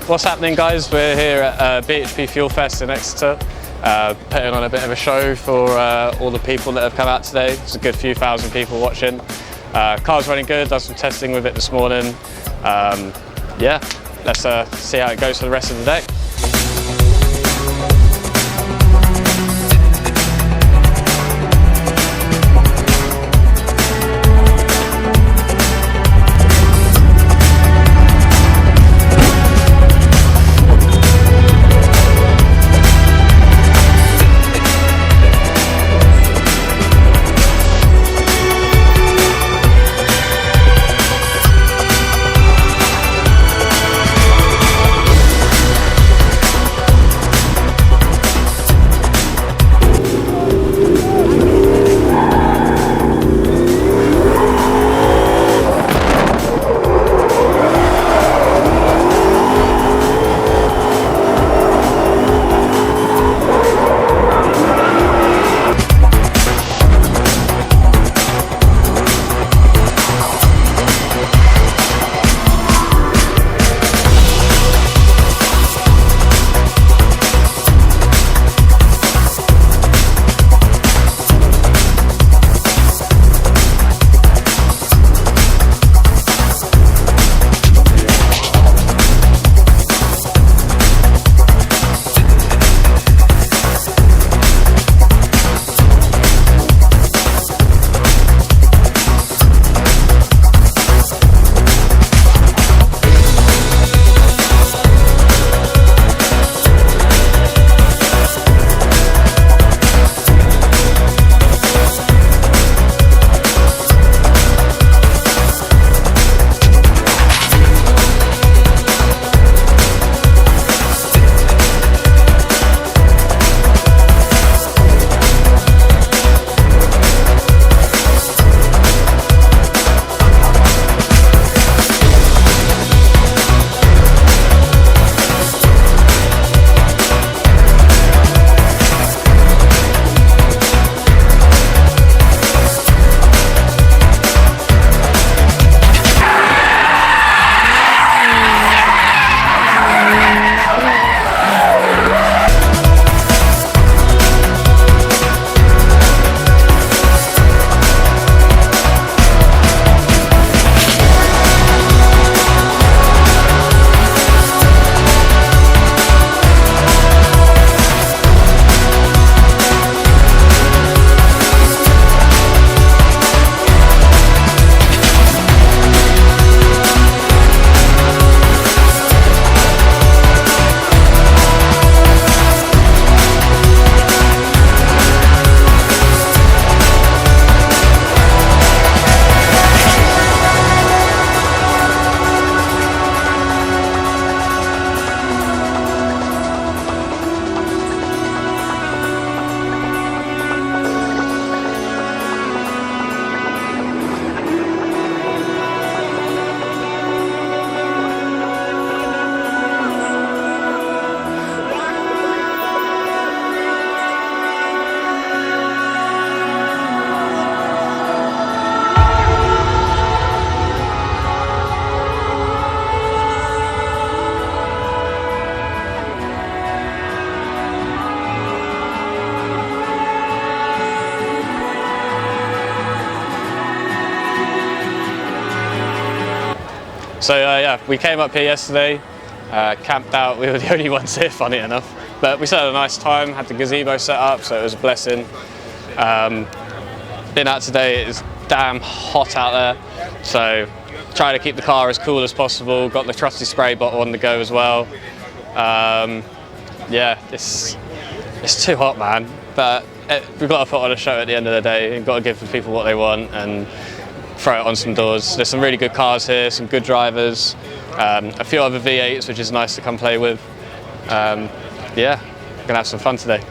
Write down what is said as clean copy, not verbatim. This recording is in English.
What's happening, guys? We're here at BHP Fuelfest in Exeter, putting on a bit of a show for all the people that have come out today. It's a good few thousand people watching. Car's running good, done some testing with it this morning. Yeah, let's see how it goes for the rest of the day. So yeah, we came up here yesterday, camped out. We were the only ones here, funny enough. But we still had a nice time, had the gazebo set up, so it was a blessing. Been out today, it's damn hot out there. So trying to keep the car as cool as possible. Got the trusty spray bottle on the go as well. Yeah, it's too hot, man. But we've got to put on a show at the end of the day. We've got to give the people what they want and throw it on some doors. There's some really good cars here, some good drivers, a few other V8s, which is nice to come play with. Yeah, we're gonna have some fun today.